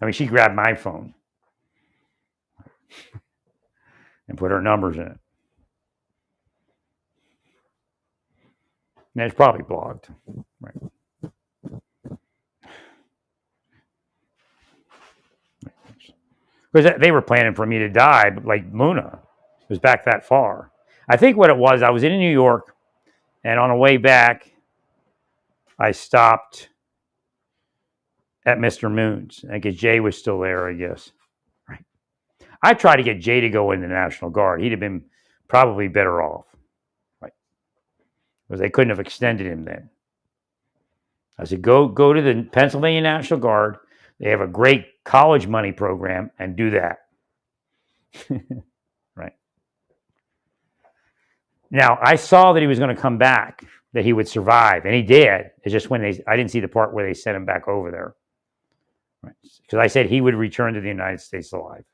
[SPEAKER 1] I mean, she grabbed my phone and put her numbers in it. And it's probably blocked. Right. Because they were planning for me to die, but like Muna. It was back that far. I think what it was, I was in New York, and on the way back, I stopped at Mr. Moon's. I guess Jay was still there, I guess. Right. I tried to get Jay to go in the National Guard. He'd have been probably better off. Right. Because they couldn't have extended him then. I said, go to the Pennsylvania National Guard. They have a great college money program, and do that. Right. Now, I saw that he was going to come back, that he would survive, and he did. It's just I didn't see the part where they sent him back over there. Right. Because I said he would return to the United States alive.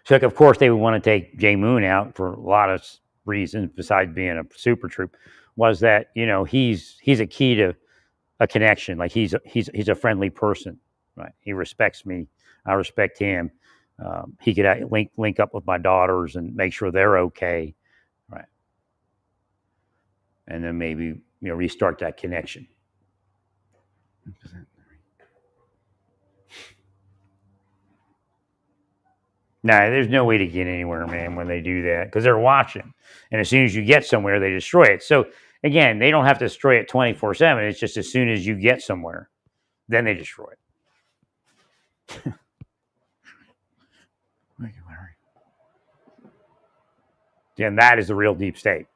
[SPEAKER 1] So, of course, they would want to take Jay Moon out for a lot of reasons besides being a super troop. Was that he's a key to a connection. Like he's a friendly person, right? He respects me. I respect him. He could link up with my daughters and make sure they're okay, right? And then maybe restart that connection. Nah, there's no way to get anywhere, man, when they do that because they're watching. And as soon as you get somewhere, they destroy it. So again, they don't have to destroy it 24/7. It's just as soon as you get somewhere, then they destroy it. Thank you, Larry. And that is the real deep state.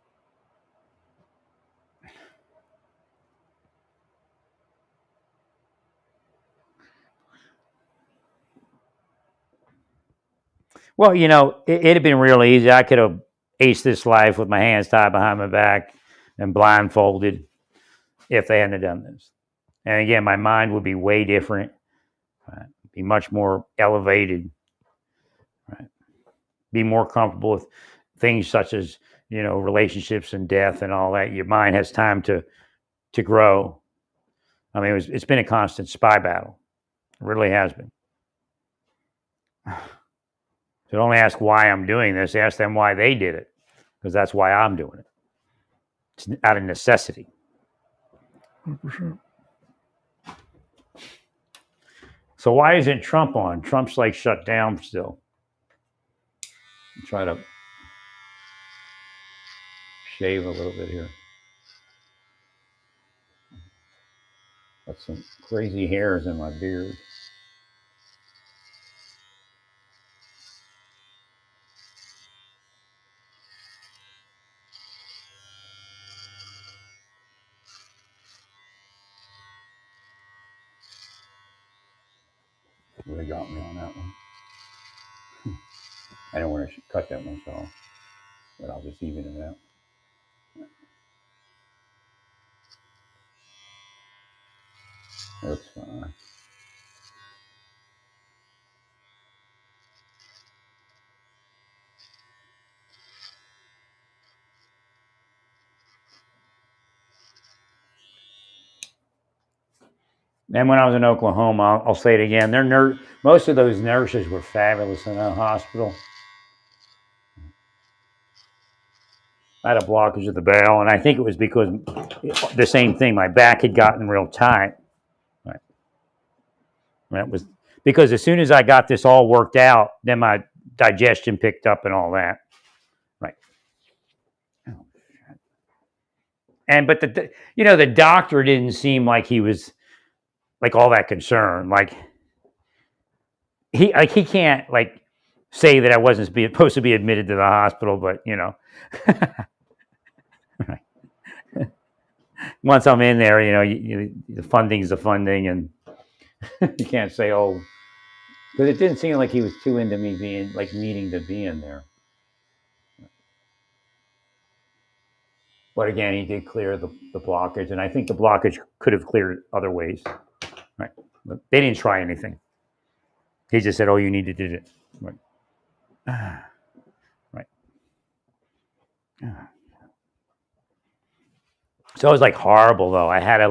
[SPEAKER 1] Well, it'd have been real easy. I could have aced this life with my hands tied behind my back and blindfolded if they hadn't done this. And again, my mind would be way different, right? Be much more elevated, right? Be more comfortable with things such as relationships and death and all that. Your mind has time to grow. I mean, it's been a constant spy battle. It really has been. So don't ask why I'm doing this. Ask them why they did it, because that's why I'm doing it. It's out of necessity. 100%. So why isn't Trump on? Trump's like shut down still. Try to shave a little bit here. Got some crazy hairs in my beard. They got me on that one. I don't want to cut that much off, but I'll just even it out. That's fine. And when I was in Oklahoma, I'll say it again. Most of those nurses were fabulous in that hospital. I had a blockage of the bowel, and I think it was because the same thing. My back had gotten real tight. Right. That was because as soon as I got this all worked out, then my digestion picked up and all that. Right. Oh, shit. but the doctor didn't seem like he was like all that concerned. Like he can't like say that I wasn't supposed to be admitted to the hospital, but once I'm in there, the funding's the funding, and you can't say, oh, because it didn't seem like he was too into me being like needing to be in there. But again, he did clear the blockage, and I think the blockage could have cleared other ways. Right? But they didn't try anything. He just said, "Oh, you need to do it." Right. Right. So it was like horrible, though. I had to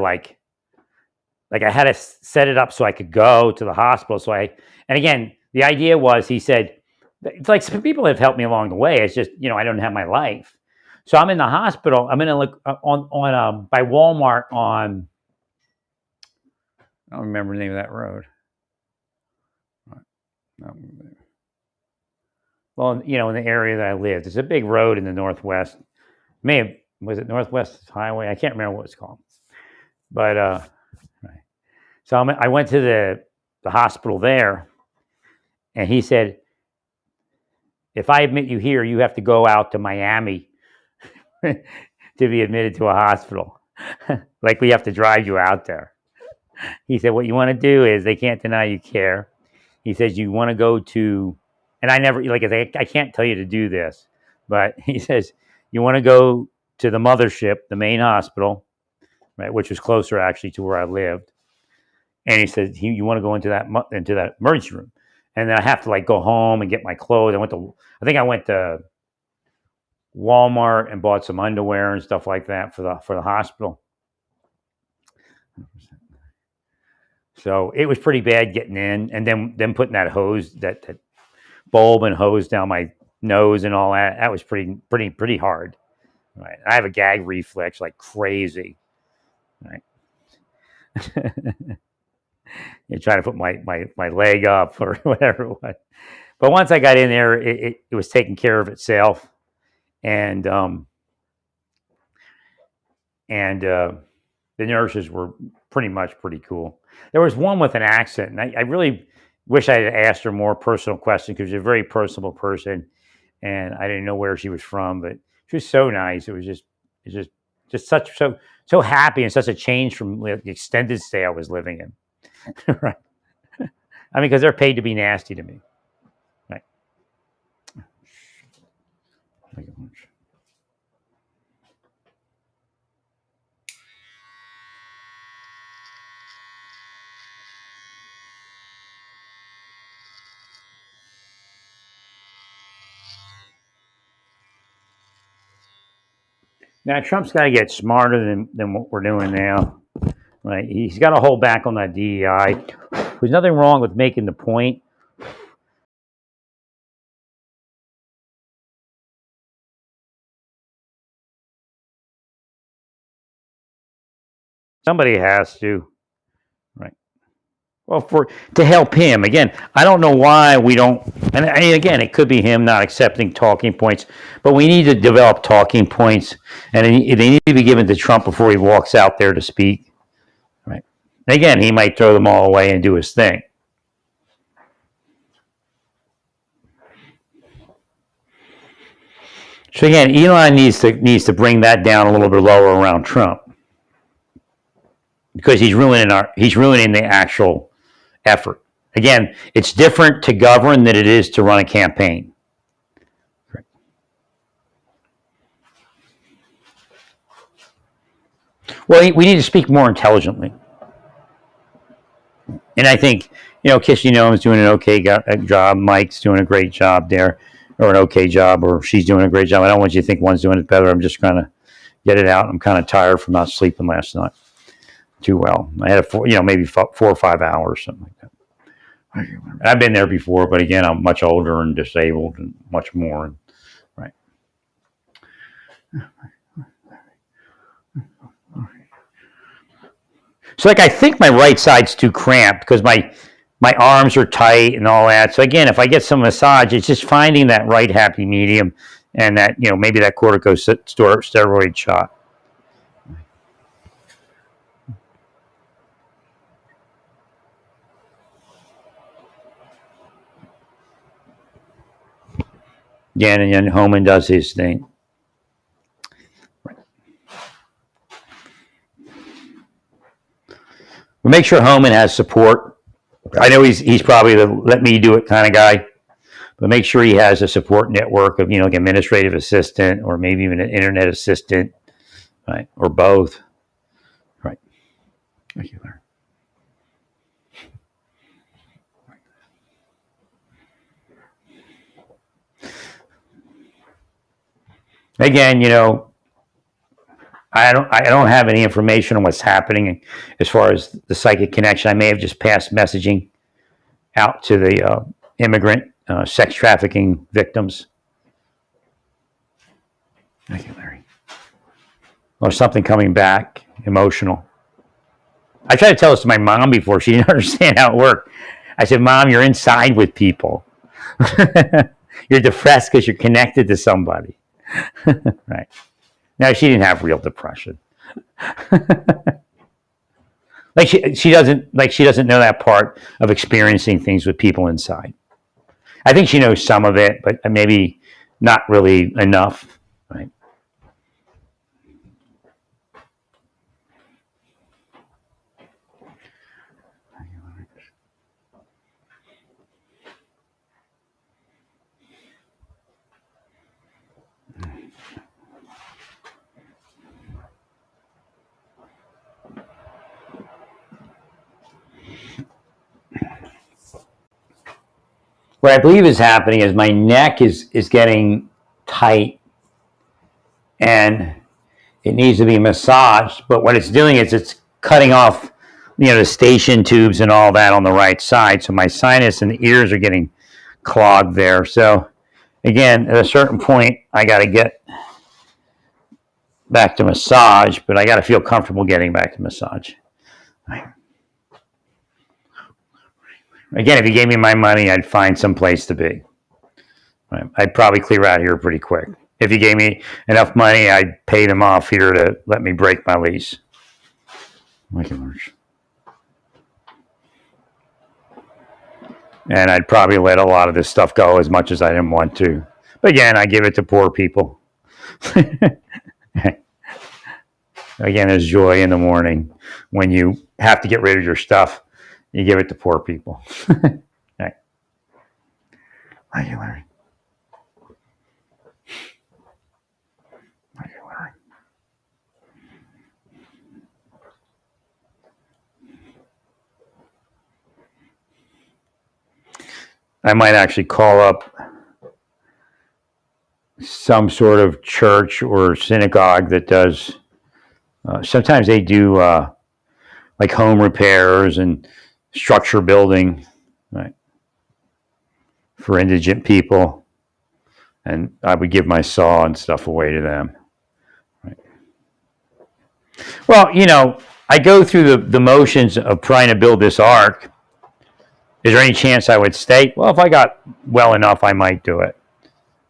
[SPEAKER 1] I had to set it up so I could go to the hospital. And again, the idea was, he said, it's like some people have helped me along the way. It's just, I don't have my life. So I'm in the hospital. I'm in on by Walmart on, I don't remember the name of that road. Well, in the area that I lived, it's a big road in the Northwest. Was it Northwest Highway? I can't remember what it's called. But right. So I went to the hospital there, and he said, if I admit you here, you have to go out to Miami to be admitted to a hospital. Like, we have to drive you out there. He said, what you want to do is, they can't deny you care. He says, you want to go to, and I never, I can't tell you to do this, but he says, you want to go to the mothership, the main hospital, right, which was closer actually to where I lived. And he said, you want to go into that emergency room. And then I have to go home and get my clothes. I think I went to Walmart and bought some underwear and stuff like that for the hospital. So it was pretty bad getting in, and then putting that hose, that bulb and hose down my nose and all that. That was pretty hard. Right. I have a gag reflex like crazy. Right. You try to put my leg up or whatever it was. But once I got in there, it was taking care of itself. And the nurses were pretty cool. There was one with an accent, and I really wish I had asked her more personal questions, because she's a very personable person, and I didn't know where she was from, but she was so nice. It was just so happy, and such a change from the extended stay I was living in. Right. I mean, because they're paid to be nasty to me. Right. Now, Trump's got to get smarter than what we're doing now. Right? He's got to hold back on that DEI. There's nothing wrong with making the point. Somebody has to. Right. Well, to help him. Again, I don't know why we don't, and again, it could be him not accepting talking points, but we need to develop talking points, and they need to be given to Trump before he walks out there to speak. Right. And again, he might throw them all away and do his thing. So again, Elon needs to bring that down a little bit lower around Trump, because he's ruining the actual effort. Again, it's different to govern than it is to run a campaign. Well, we need to speak more intelligently. And I think, Kissy Noem's doing an okay job. Mike's doing a great job there, or an okay job, or she's doing a great job. I don't want you to think one's doing it better. I'm just trying to get it out. I'm kind of tired from not sleeping last night too well. I had maybe 4 or 5 hours, something like that. I've been there before, but again, I'm much older and disabled and much more. Right. So I think my right side's too cramped, because my arms are tight and all that. So again, if I get some massage, it's just finding that right happy medium, and that, maybe that corticosteroid shot. Again, and then Homan does his thing. But make sure Homan has support. I know he's probably the let me do it kind of guy, but make sure he has a support network of, like administrative assistant or maybe even an internet assistant, right? Or both, right? Thank you, Larry. Again, I don't have any information on what's happening as far as the psychic connection. I may have just passed messaging out to the immigrant sex trafficking victims. Thank you, Larry. Or something coming back, emotional. I tried to tell this to my mom before. She didn't understand how it worked. I said, Mom, you're inside with people. You're depressed because you're connected to somebody. Right. Now, she didn't have real depression. Like she doesn't know that part of experiencing things with people inside. I think she knows some of it, but maybe not really enough. Right. What I believe is happening is my neck is getting tight and it needs to be massaged. But what it's doing is it's cutting off, the station tubes and all that on the right side. So my sinus and ears are getting clogged there. So again, at a certain point, I got to get back to massage, but I got to feel comfortable getting back to massage. Again, if you gave me my money, I'd find some place to be. I'd probably clear out here pretty quick. If you gave me enough money, I'd pay them off here to let me break my lease. And I'd probably let a lot of this stuff go as much as I didn't want to. But again, I give it to poor people. Again, there's joy in the morning when you have to get rid of your stuff. You give it to poor people. Right. Thank you, Larry. Thank you, Larry. I might actually call up some sort of church or synagogue that does. Sometimes they do like home repairs and structure building, right, for indigent people, and I would give my saw and stuff away to them. Right. Well, I go through the motions of trying to build this ark. Is there any chance I would stay? Well, if I got well enough, I might do it,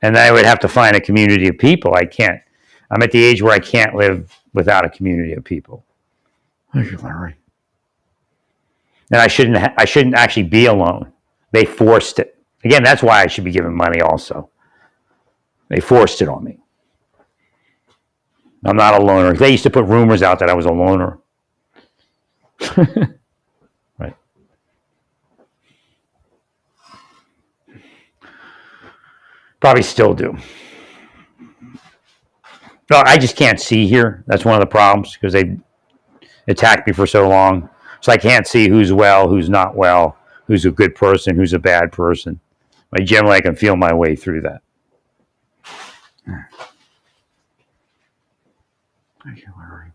[SPEAKER 1] and then I would have to find a community of people. I can't. I'm at the age where I can't live without a community of people. Thank you, Larry. And I shouldn't actually be alone. They forced it. Again, that's why I should be given money also. They forced it on me. I'm not a loner. They used to put rumors out that I was a loner. Right. Probably still do. No, I just can't see here. That's one of the problems because they attacked me for so long. So I can't see who's well, who's not well, who's a good person, who's a bad person. But generally, I can feel my way through that. Thank you, Larry.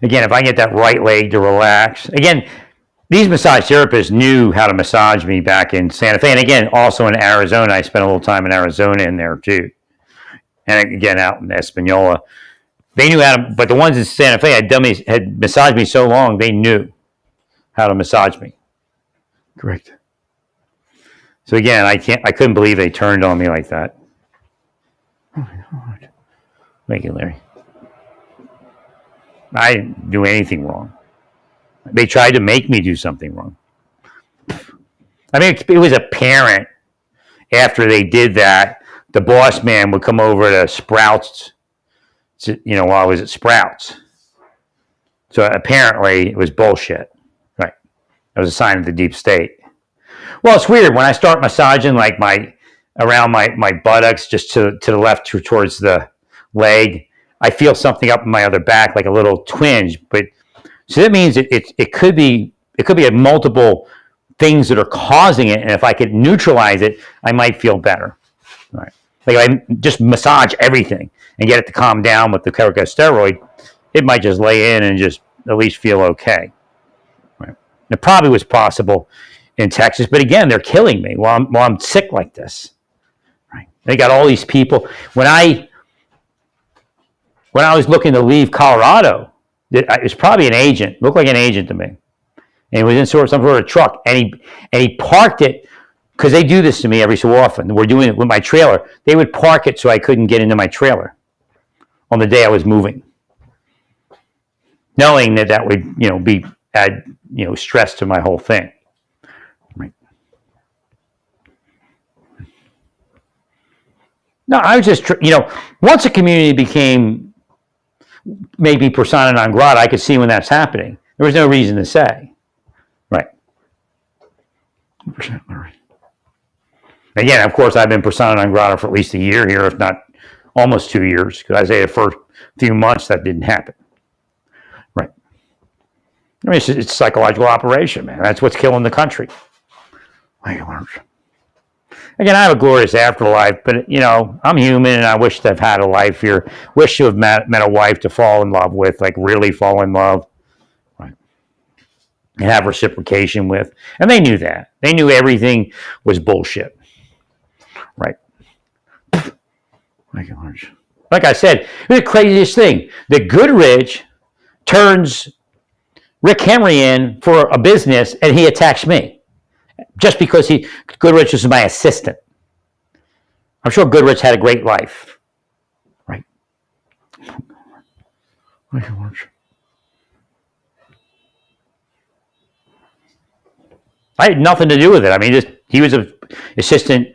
[SPEAKER 1] Again, if I get that right leg to relax. Again, these massage therapists knew how to massage me back in Santa Fe. And again, also in Arizona. I spent a little time in Arizona in there too. And again, out in Espanola. They knew how to, but the ones in Santa Fe had massaged me so long, they knew how to massage me. Correct. So again, I couldn't believe they turned on me like that. Oh my God. Thank you, Larry. I didn't do anything wrong. They tried to make me do something wrong. I mean, it was apparent after they did that, the boss man would come over to Sprouts, while I was at Sprouts. So apparently it was bullshit. Right. It was a sign of the deep state. Well, it's weird. When I start massaging like around my buttocks, just to the left towards the leg, I feel something up in my other back, like a little twinge. But so that means it could be a multiple things that are causing it, and if I could neutralize it, I might feel better. Right? Like if I just massage everything and get it to calm down with the corticosteroid, it might just lay in and just at least feel okay. Right? It probably was possible in Texas, but again, they're killing me while I'm sick like this. Right? They got all these people. When I was looking to leave Colorado, it was probably an agent. Looked like an agent to me. And he was in some sort of truck, and he parked it, because they do this to me every so often. We're doing it with my trailer. They would park it so I couldn't get into my trailer on the day I was moving, knowing that would add stress to my whole thing. Right. No, I was just once a community became maybe persona non grata, I could see when that's happening. There was no reason to say. Right. Again, of course, I've been persona non grata for at least a year here, if not almost 2 years, because I say the first few months that didn't happen. Right. I mean, it's a psychological operation, man. That's what's killing the country. Again, I have a glorious afterlife, but, I'm human, and I wish to have had a life here. Wish to have met a wife to fall in love with, like really fall in love. Right. And have reciprocation with. And they knew that. They knew everything was bullshit. Right. Like I said, the craziest thing. The Goodrich turns Rick Henry in for a business, and he attacks me. Just because Goodrich was my assistant. I'm sure Goodrich had a great life. Right. I had nothing to do with it. I mean, he was an assistant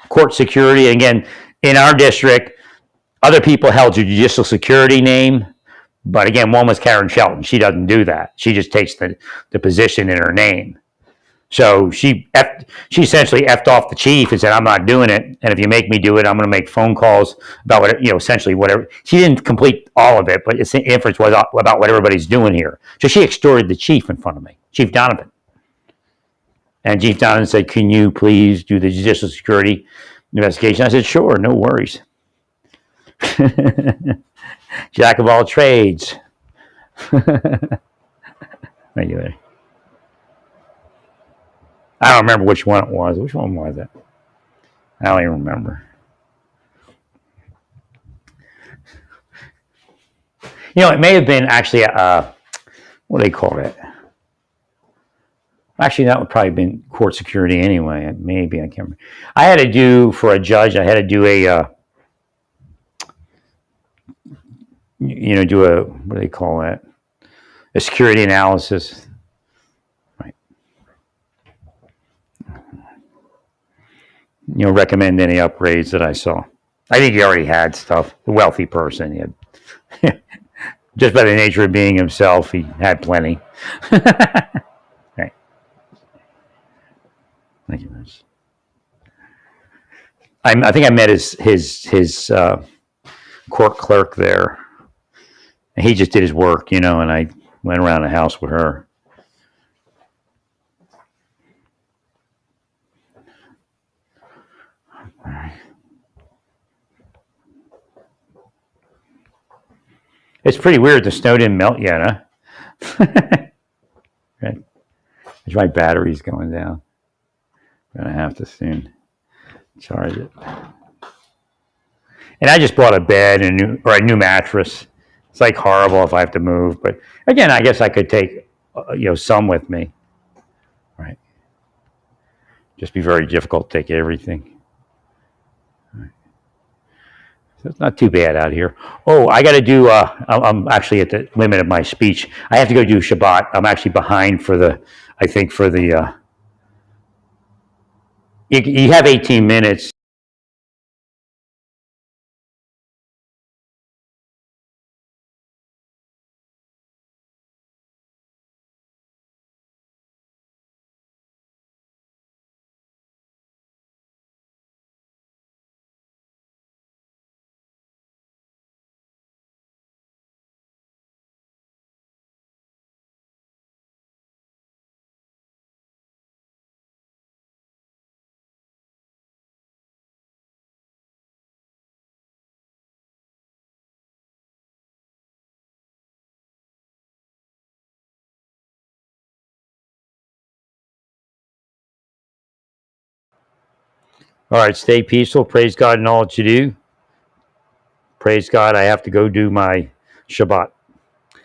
[SPEAKER 1] court security. And again, in our district, other people held judicial security name. But again, one was Karen Shelton. She doesn't do that. She just takes the position in her name. So she essentially effed off the chief and said, I'm not doing it. And if you make me do it, I'm going to make phone calls about essentially whatever. She didn't complete all of it, but the inference was about what everybody's doing here. So she extorted the chief in front of me, Chief Donovan. And Chief Donovan said, can you please do the judicial security investigation? I said, sure, no worries. Jack of all trades. Thank you, Larry. I don't remember which one it was. Which one was it? I don't even remember. It may have been actually what do they call it? Actually, that would probably have been court security anyway. Maybe, I can't remember. I had to do, for a judge, I had to do what do they call that? A security analysis. Recommend any upgrades that I saw. I think he already had stuff. A wealthy person. He had, just by the nature of being himself, he had plenty. Right. Thank you, Miss. I think I met his court clerk there. And he just did his work, and I went around the house with her. It's pretty weird the snow didn't melt yet, huh? Right. My battery's going down. I'm going to have to soon charge it. And I just bought a bed and a new mattress. It's like horrible if I have to move. But again, I guess I could take some with me. Right. Just be very difficult to take everything. So it's not too bad out here. Oh, I got to do, I'm actually at the limit of my speech. I have to go do Shabbat. I'm actually behind for the You have 18 minutes. All right, stay peaceful. Praise God in all that you do. Praise God. I have to go do my Shabbat.